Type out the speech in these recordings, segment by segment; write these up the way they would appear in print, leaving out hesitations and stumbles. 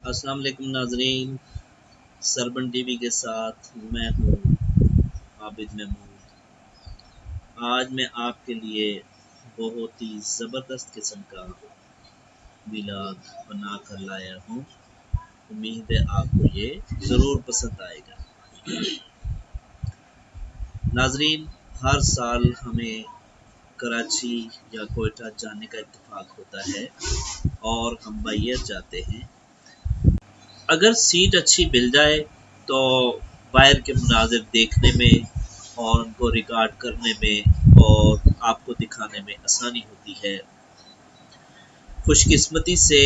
السلام علیکم ناظرین، سربن ٹی وی کے ساتھ میں ہوں عابد محمود۔ آج میں آپ کے لیے بہت ہی زبردست قسم کا ولاگ بنا کر لایا ہوں۔ امید ہے آپ کو یہ ضرور پسند آئے گا۔ ناظرین، ہر سال ہمیں کراچی یا کوئٹہ جانے کا اتفاق ہوتا ہے اور ہم بائی ایئر جاتے ہیں۔ اگر سیٹ اچھی مل جائے تو باہر کے مناظر دیکھنے میں اور ان کو ریکارڈ کرنے میں اور آپ کو دکھانے میں آسانی ہوتی ہے۔ خوش قسمتی سے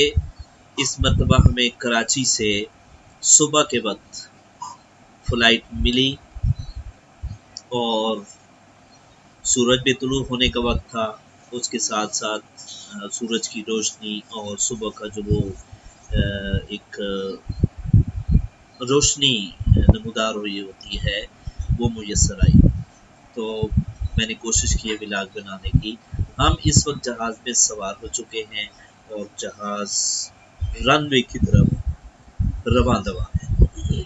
اس مرتبہ ہمیں کراچی سے صبح کے وقت فلائٹ ملی اور سورج بھی طلوع ہونے کا وقت تھا، اس کے ساتھ ساتھ سورج کی روشنی اور صبح کا جو وہ ایک روشنی نمودار ہوئی ہوتی ہے وہ میسر آئی۔ تو میں نے کوشش کی ہے ولاگ بنانے کی۔ ہم اس وقت جہاز میں سوار ہو چکے ہیں اور جہاز رن وے کی طرف رواں دواں ہے۔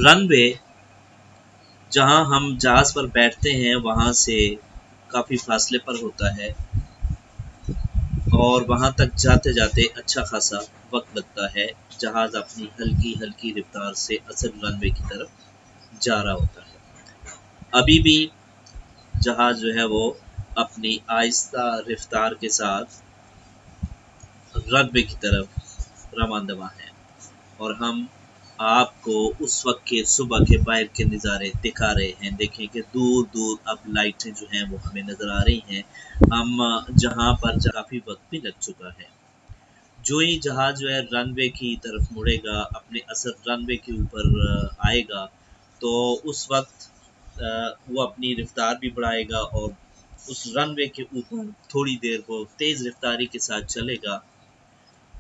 رن وے جہاں ہم جہاز پر بیٹھتے ہیں وہاں سے کافی فاصلے پر ہوتا ہے اور وہاں تک جاتے جاتے اچھا خاصا وقت لگتا ہے۔ جہاز اپنی ہلکی ہلکی رفتار سے اصل رن وے کی طرف جا رہا ہوتا ہے۔ ابھی بھی جہاز جو ہے وہ اپنی آہستہ رفتار کے ساتھ رن وے کی طرف رواں دواں ہے اور ہم آپ کو اس وقت کے صبح کے باہر کے نظارے دکھا رہے ہیں۔ دیکھیں کہ دور دور اب لائٹیں جو ہیں وہ ہمیں نظر آ رہی ہیں، ہم جہاں پر کافی وقت بھی لگ چکا ہے۔ جو ہی جہاز جو ہے رن وے کی طرف مڑے گا، اپنے اصل رن وے کے اوپر آئے گا تو اس وقت وہ اپنی رفتار بھی بڑھائے گا اور اس رن وے کے اوپر تھوڑی دیر وہ تیز رفتاری کے ساتھ چلے گا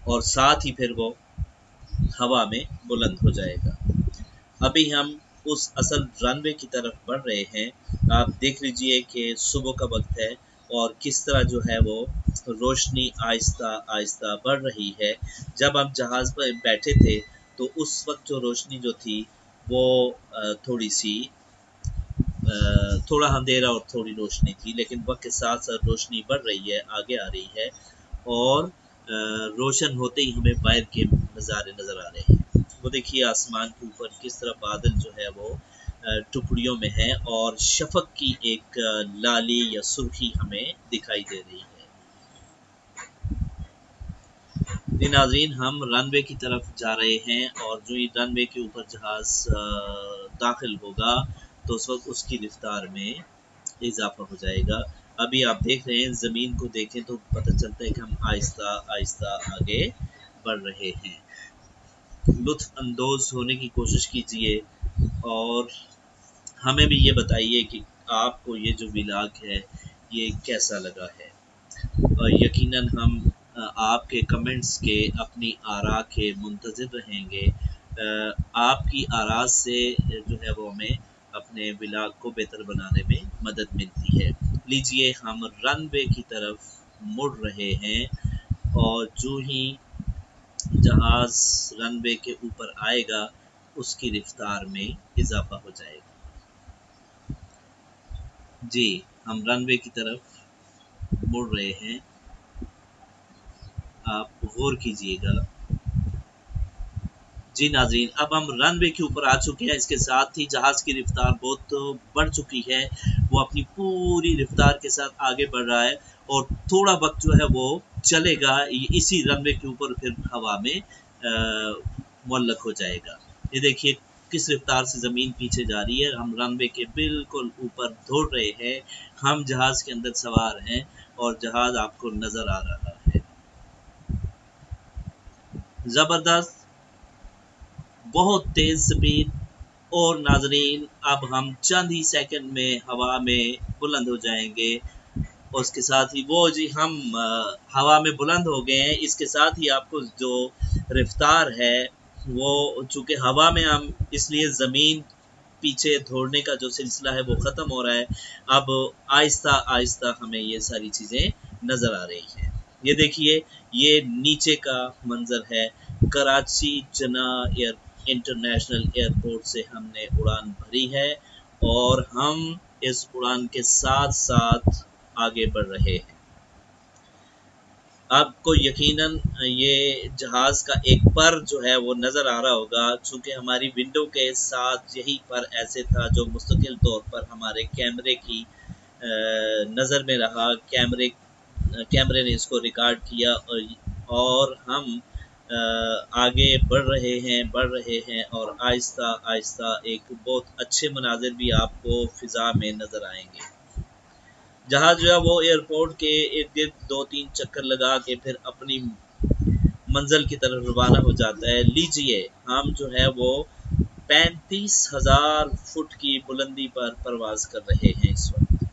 اور ساتھ ہی پھر وہ ہوا میں بلند ہو جائے گا۔ ابھی ہم اس اصل رن وے کی طرف بڑھ رہے ہیں۔ آپ دیکھ لیجئے کہ صبح کا وقت ہے اور کس طرح جو ہے وہ روشنی آہستہ آہستہ بڑھ رہی ہے۔ جب ہم جہاز پر بیٹھے تھے تو اس وقت جو روشنی جو تھی وہ تھوڑا اندھیرا اور تھوڑی روشنی تھی، لیکن وقت کے ساتھ ساتھ روشنی بڑھ رہی ہے، آگے آ رہی ہے اور روشن ہوتے ہی ہمیں باہر کے نظارے نظر آ رہے ہیں۔ وہ دیکھیے آسمان کے اوپر کس طرح بادل جو ہے وہ ٹکڑیوں میں ہے اور شفق کی ایک لالی یا سرخی ہمیں دکھائی دے رہی ہے۔ ناظرین، ہم رن وے کی طرف جا رہے ہیں اور جو ہی رن وے کے اوپر جہاز داخل ہوگا تو اس وقت اس کی رفتار میں اضافہ ہو جائے گا۔ ابھی آپ دیکھ رہے ہیں، زمین کو دیکھیں تو پتہ چلتا ہے کہ ہم آہستہ آہستہ آگے بڑھ رہے ہیں۔ لطف اندوز ہونے کی کوشش کیجئے اور ہمیں بھی یہ بتائیے کہ آپ کو یہ جو ولاگ ہے یہ کیسا لگا ہے۔ اور یقیناً ہم آپ کے کمنٹس کے، اپنی آراء کے منتظر رہیں گے۔ آپ کی آراء سے جو ہے وہ ہمیں اپنے ولاگ کو بہتر بنانے میں مدد ملتی ہے۔ لیجئے ہم رن وے کی طرف مڑ رہے ہیں اور جو ہی جہاز رن وے کے اوپر آئے گا اس کی رفتار میں اضافہ ہو جائے گا۔ جی، ہم رن وے کی طرف مڑ رہے ہیں، آپ غور کیجئے گا۔ جی ناظرین، اب ہم رن وے کے اوپر آ چکے ہیں، اس کے ساتھ ہی جہاز کی رفتار بہت بڑھ چکی ہے، وہ اپنی پوری رفتار کے ساتھ آگے بڑھ رہا ہے اور تھوڑا وقت جو ہے وہ چلے گا، اسی رن وے کے اوپر پھر ہوا میں معلق ہو جائے گا۔ یہ دیکھیے کس رفتار سے زمین پیچھے جا رہی ہے، ہم رن وے کے بالکل اوپر دوڑ رہے ہیں، ہم جہاز کے اندر سوار ہیں اور جہاز آپ کو نظر آ رہا ہے۔ زبردست، بہت تیز سپیڈ اور ناظرین اب ہم چند ہی سیکنڈ میں ہوا میں بلند ہو جائیں گے۔ اور اس کے ساتھ ہی وہ جی ہم ہوا میں بلند ہو گئے ہیں۔ اس کے ساتھ ہی آپ کو جو رفتار ہے وہ چونکہ ہوا میں ہم اس لیے زمین پیچھے دوڑنے کا جو سلسلہ ہے وہ ختم ہو رہا ہے، اب آہستہ آہستہ ہمیں یہ ساری چیزیں نظر آ رہی ہیں۔ یہ دیکھیے یہ نیچے کا منظر ہے، کراچی جنا انٹرنیشنل ایئرپورٹ سے ہم نے اڑان بھری ہے اور ہم اس اڑان کے ساتھ ساتھ آگے بڑھ رہے ہیں۔ آپ کو یقیناً یہ جہاز کا ایک پر جو ہے وہ نظر آ رہا ہوگا، چونکہ ہماری ونڈو کے ساتھ یہی پر ایسے تھا جو مستقل طور پر ہمارے کیمرے کی نظر میں رہا، کیمرے نے اس کو ریکارڈ کیا اور ہم آگے بڑھ رہے ہیں اور آہستہ آہستہ ایک بہت اچھے مناظر بھی آپ کو فضا میں نظر آئیں گے۔ جہاز جو ہے وہ ایئرپورٹ کے ارد گرد 2-3 چکر لگا کے پھر اپنی منزل کی طرف روانہ ہو جاتا ہے۔ لیجئے ہم جو ہے وہ 35,000 فٹ کی بلندی پر پرواز کر رہے ہیں اس وقت۔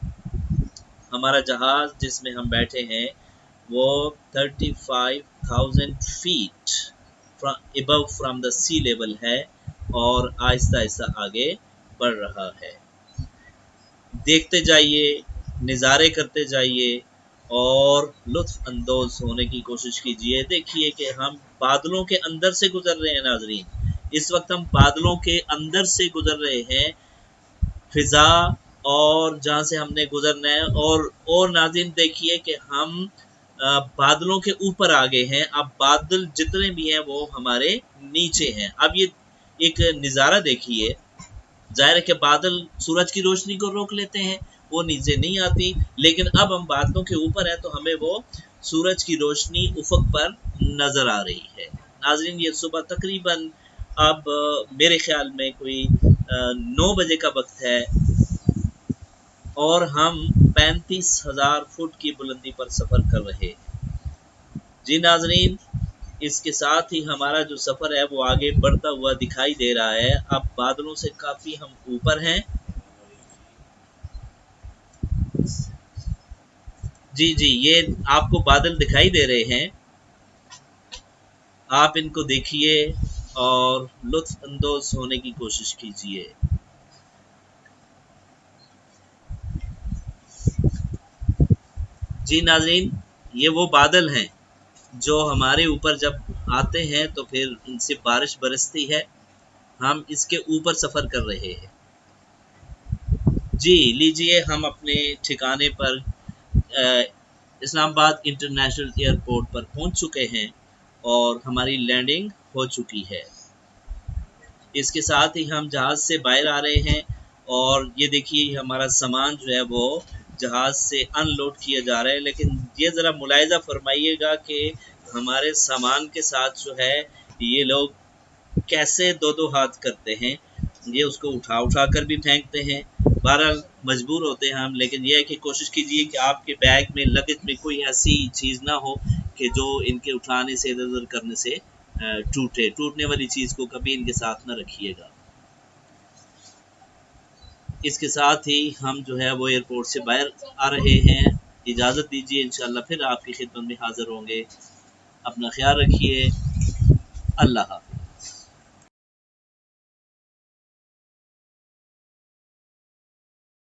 ہمارا جہاز جس میں ہم بیٹھے ہیں وہ 35,000 feet above from the sea level ہے اور آہستہ آہستہ آگے بڑھ رہا ہے۔ دیکھتے جائیے، نظارے کرتے جائیے اور لطف اندوز ہونے کی کوشش کیجیے۔ دیکھیے کہ ہم بادلوں کے اندر سے گزر رہے ہیں ناظرین، اس وقت ہم بادلوں کے اندر سے گزر رہے ہیں، فضا اور جہاں سے ہم نے گزرنا ہے اور ناظرین دیکھیے کہ ہم بادلوں کے اوپر آگے ہیں، اب بادل جتنے بھی ہیں وہ ہمارے نیچے ہیں۔ اب یہ ایک نظارہ دیکھیے، ظاہر ہے کہ بادل سورج کی روشنی کو روک لیتے ہیں، وہ نیچے نہیں آتی، لیکن اب ہم بادلوں کے اوپر ہیں تو ہمیں وہ سورج کی روشنی افق پر نظر آ رہی ہے۔ ناظرین یہ صبح تقریباً اب میرے خیال میں کوئی 9 بجے کا وقت ہے اور ہم 35,000 فٹ کی بلندی پر سفر کر رہے ہیں۔ جی ناظرین، اس کے ساتھ ہی ہمارا جو سفر ہے وہ آگے بڑھتا ہوا دکھائی دے رہا ہے۔ اب بادلوں سے کافی ہم اوپر ہیں۔ جی یہ آپ کو بادل دکھائی دے رہے ہیں، آپ ان کو دیکھیے اور لطف اندوز ہونے کی کوشش کیجیے۔ جی ناظرین، یہ وہ بادل ہیں جو ہمارے اوپر جب آتے ہیں تو پھر ان سے بارش برستی ہے، ہم اس کے اوپر سفر کر رہے ہیں۔ جی لیجئے ہم اپنے ٹھکانے پر اسلام آباد انٹرنیشنل ایئرپورٹ پر پہنچ چکے ہیں اور ہماری لینڈنگ ہو چکی ہے۔ اس کے ساتھ ہی ہم جہاز سے باہر آ رہے ہیں اور یہ دیکھیے ہمارا سامان جو ہے وہ جہاز سے ان لوڈ کیا جا رہا ہے، لیکن یہ ذرا ملاحظہ فرمائیے گا کہ ہمارے سامان کے ساتھ جو ہے یہ لوگ کیسے دو ہاتھ کرتے ہیں، یہ اس کو اٹھا کر بھی پھینکتے ہیں، بہرحال مجبور ہوتے ہیں ہم، لیکن یہ ہے کہ کوشش کیجیے کہ آپ کے بیگ میں لگیج میں کوئی ایسی چیز نہ ہو کہ جو ان کے اٹھانے سے ادھر ادھر کرنے سے ٹوٹنے والی چیز کو کبھی ان کے ساتھ نہ رکھیے گا۔ اس کے ساتھ ہی ہم جو ہے وہ ایئرپورٹ سے باہر آ رہے ہیں۔ اجازت دیجیے، انشاءاللہ پھر آپ کی خدمت میں حاضر ہوں گے۔ اپنا خیال رکھیے، اللہ حافظ۔